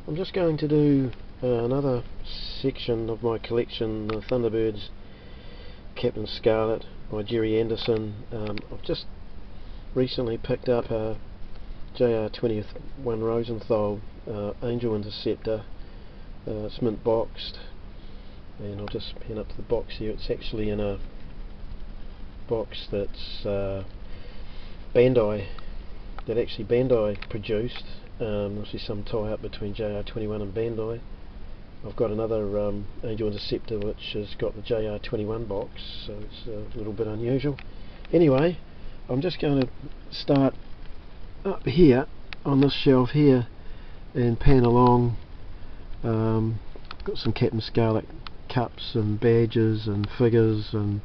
I'm just going to do another section of my collection, the Thunderbirds Captain Scarlet by Gerry I've just recently picked up a JR21 Rosenthal Angel Interceptor. It's mint boxed, and I'll just pan up to the box here. It's actually in a box that's Bandai produced. Obviously some tie-up between JR21 and Bandai. I've got another Angel Interceptor which has got the JR21 box, so it's a little bit unusual. Anyway, I'm just going to start up here on this shelf here and pan along. Got some Captain Scarlet cups and badges and figures and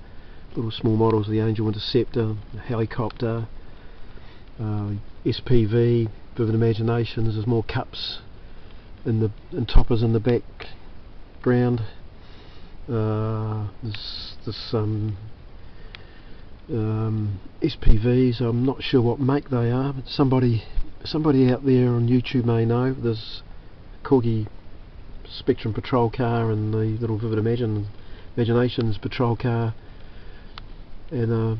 little small models of the Angel Interceptor, the helicopter, SPV, Vivid Imaginations. There's more cups and toppers in the background. There's some SPVs. I'm not sure what make they are, but somebody out there on YouTube may know. There's Corgi Spectrum patrol car and the little Vivid Imaginations patrol car, and a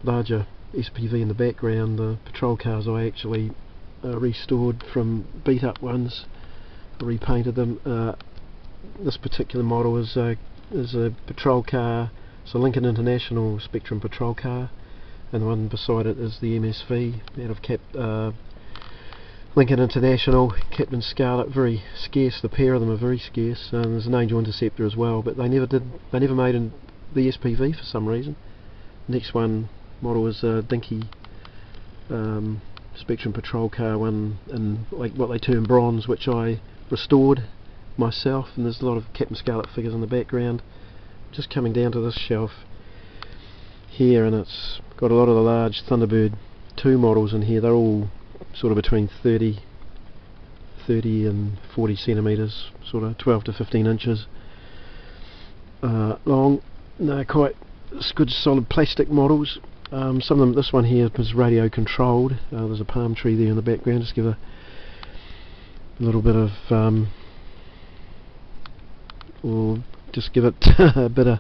larger SPV in the background. The patrol cars I actually restored from beat up ones. I repainted them. This particular model is a patrol car. It's a Lincoln International Spectrum patrol car, and the one beside it is the MSV out of Lincoln International, Captain Scarlet. Very scarce. The pair of them are very scarce. There's an Angel Interceptor as well, but they never made the SPV for some reason. Next one model is a dinky Spectrum patrol car, one in like what they term bronze, which I restored myself, and there's a lot of Captain Scarlet figures in the background. Just coming down to this shelf here, and it's got a lot of the large Thunderbird 2 models in here. They're all sort of between 30 and 40 centimetres, sort of 12 to 15 inches long. They're quite good solid plastic models. Some of them, this one here is radio controlled. There's a palm tree there in the background. Just give a little bit of give it a bit of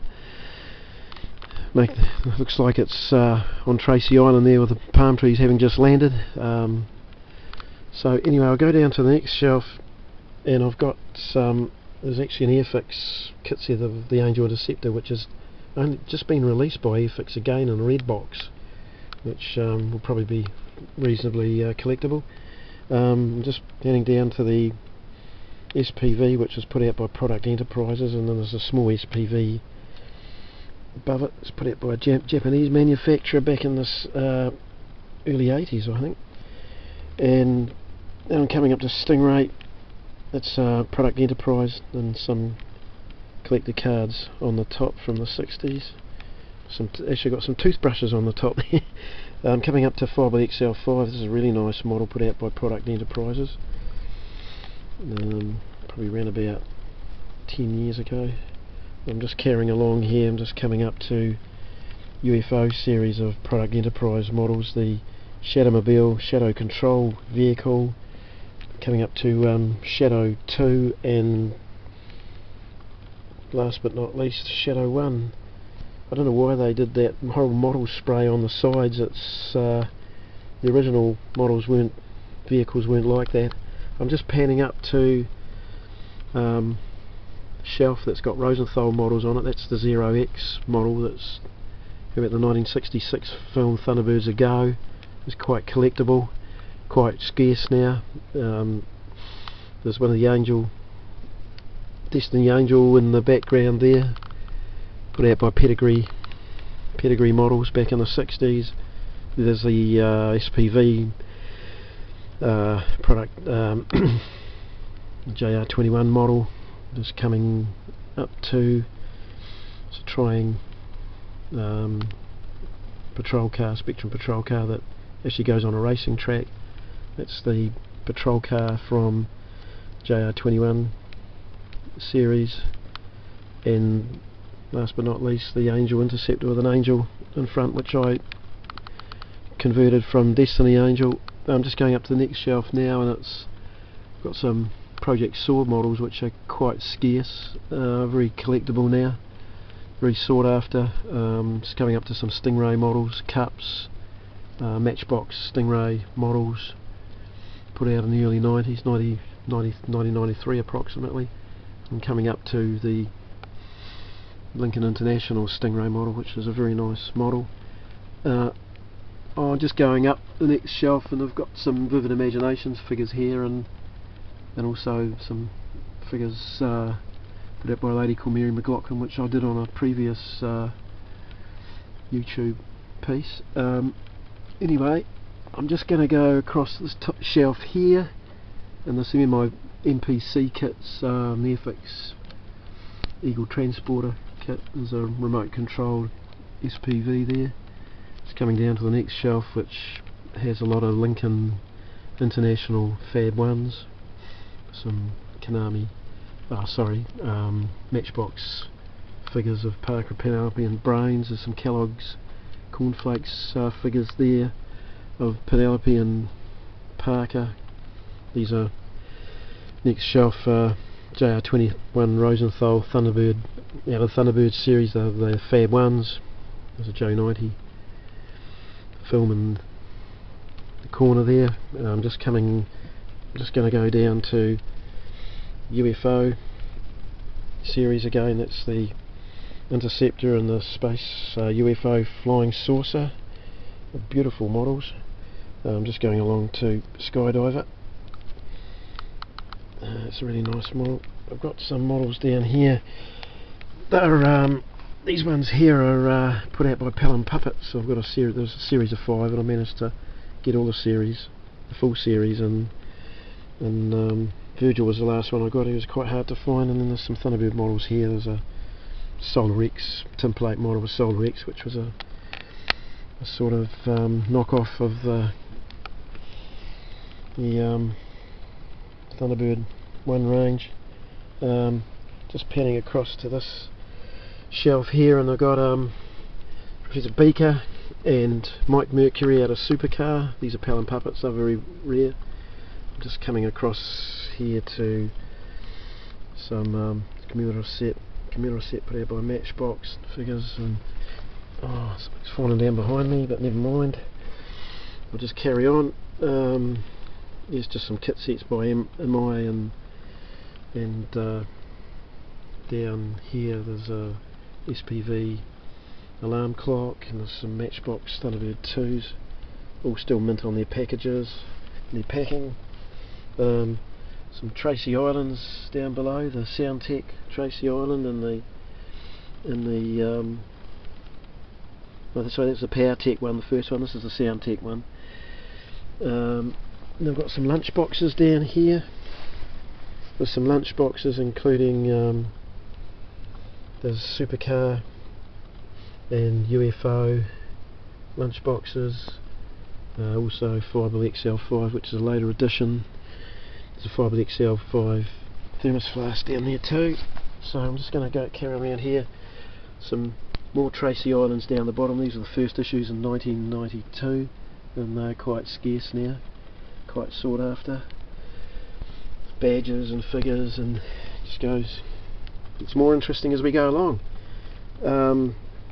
looks like it's on Tracy Island there with the palm trees having just landed. So anyway, I'll go down to the next shelf, and I've got there's actually an Airfix kit set of the Angel Interceptor, which has only just been released by Airfix again in a red box, which will probably be reasonably collectible. I'm just heading down to the SPV, which was put out by Product Enterprises, and then there's a small SPV above it. It's put out by a Japanese manufacturer back in this early 80s, I think. And then I'm coming up to Stingray. It's Product Enterprise, and some collector cards on the top from the 60s. Actually got some toothbrushes on the top. I'm coming up to 5XL5. This is a really nice model put out by Product Enterprises. Probably around about 10 years ago. I'm just carrying along here. I'm just coming up to UFO series of Product Enterprise models. The Shadowmobile, Shadow Control vehicle. Coming up to Shadow 2, and last but not least Shadow 1. I don't know why they did that horrible model spray on the sides. It's the original vehicles weren't like that. I'm just panning up to a shelf that's got Rosenthal models on it. That's the 0X model that's about the 1966 film Thunderbirds A Go. It's quite collectible, quite scarce now. There's one of the Destiny Angel in the background there, put out by Pedigree models back in the 60s. There's the SPV product JR21 model, just coming up to trying patrol car, Spectrum patrol car that actually goes on a racing track. That's the patrol car from JR21 series. And last but not least, the Angel Interceptor with an angel in front, which I converted from Destiny Angel. I'm just going up to the next shelf now, and it's got some Project Sword models, which are quite scarce, very collectible now, very sought after. Just coming up to some Stingray models, cups, Matchbox Stingray models, put out in the early 90s, 1993 approximately, and coming up to the Lincoln International Stingray model, which is a very nice model. I'm just going up the next shelf, and I've got some Vivid Imaginations figures here, and also some figures put out by a lady called Mary McLaughlin, which I did on a previous YouTube piece. Anyway, I'm just going to go across this top shelf here, and there's some of my NPC kits, Airfix Eagle Transporter kit. There's a remote controlled SPV there. It's coming down to the next shelf, which has a lot of Lincoln International Fab 1s, some Konami, Matchbox figures of Parker, Penelope and Brains. There's some Kellogg's Cornflakes figures there of Penelope and Parker. These are next shelf, JR21 Rosenthal Thunderbird, out of the Thunderbirds series. They're Fab 1s. There's a J90 film in the corner there. I'm just going to go down to UFO series again. That's the Interceptor and the Space UFO Flying Saucer. Beautiful models. I'm just going along to Skydiver. It's a really nice model. I've got some models down here. They're these ones here are put out by Pelham Puppets. So I've got a series. There's a series of 5, and I managed to get all the series, the full series, and Virgil was the last one I got. He was quite hard to find. And then there's some Thunderbird models here. There's a Solar X template model of Solar X, which was a sort of knockoff of the Thunderbird 1 range. Just panning across to this shelf here, and I've got Professor Beaker and Mike Mercury out of Supercar. These are Pelham Puppets, they're very rare. I'm just coming across here to some commemorative set put out by Matchbox figures, and something's falling down behind me, but never mind. We'll just carry on. Here's just some kit sets by MI, and down here there's a SPV alarm clock, and there's some Matchbox Thunderbird 2s, all still mint on their packages, their packing. Some Tracy Islands down below, the Soundtech Tracy Island, and sorry, that's the PowerTech one, the first one. This is the Soundtech one. And I've got some lunch boxes down here. There's some lunch boxes, including there's Supercar and UFO lunch boxes. Also Fireball XL5, which is a later edition. There's a Fireball XL5 thermos flask down there too. So I'm just going to carry around here. Some more Tracy Islands down the bottom. These are the first issues in 1992, and they're quite scarce now, quite sought after. Badges and figures, and it just goes. It's more interesting as we go along.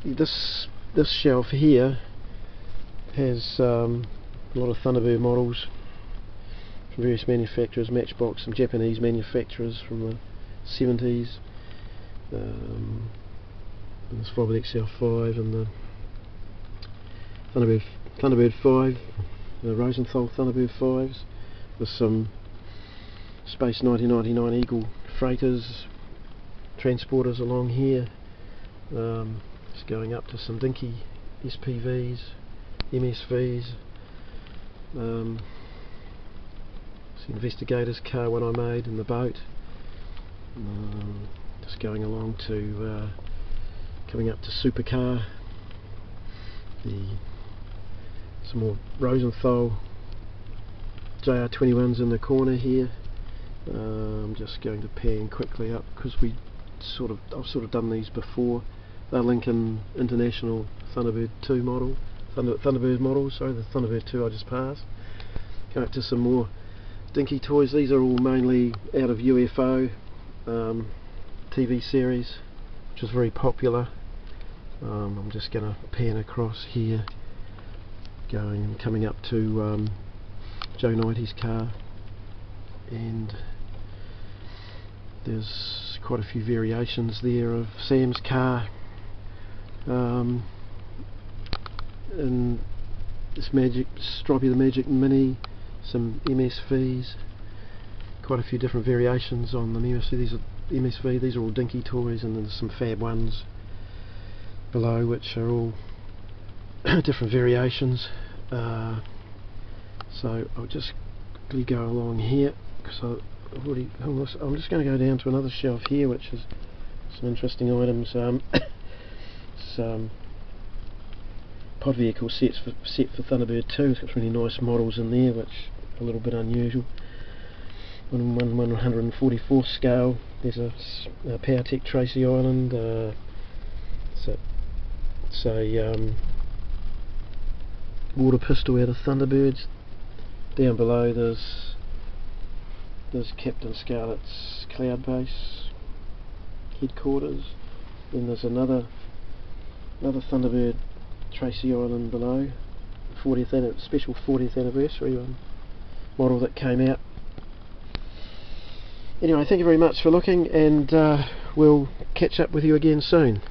This shelf here has a lot of Thunderbird models from various manufacturers, Matchbox, some Japanese manufacturers from the 70s. And this Fireball XL5 and the Thunderbird 5, the Rosenthal Thunderbird 5s. There's some Space 1999 Eagle freighters, transporters along here. Just going up to some dinky SPVs, MSVs. It's the Investigator's car one I made in the boat. Just going along to coming up to Supercar. Some more Rosenthal JR21s in the corner here. I'm just going to pan quickly up because I've sort of done these before. They're Lincoln International Thunderbird 2 model, Thunderbird models. Sorry, the Thunderbird 2 I just passed. Go up to some more dinky toys. These are all mainly out of UFO TV series, which was very popular. I'm just going to pan across here, coming up to Joe 90's car, and there's quite a few variations there of Sam's car, and this Stripey the Magic Mini, some MSVs, quite a few different variations on the MSV. These are MSV, these are all dinky toys, and then there's some Fab ones below which are all different variations. So I'll just quickly go along here, because I'm just going to go down to another shelf here which is some interesting items. Some pod vehicle set for Thunderbird 2. It's got really nice models in there which are a little bit unusual. 1/144 scale. There's a PowerTech Tracy Island. It's a water pistol out of Thunderbirds. Down below there's Captain Scarlet's cloud base headquarters. Then there's another Thunderbird Tracy Island below, special 40th anniversary model that came out. Anyway, thank you very much for looking, and we'll catch up with you again soon.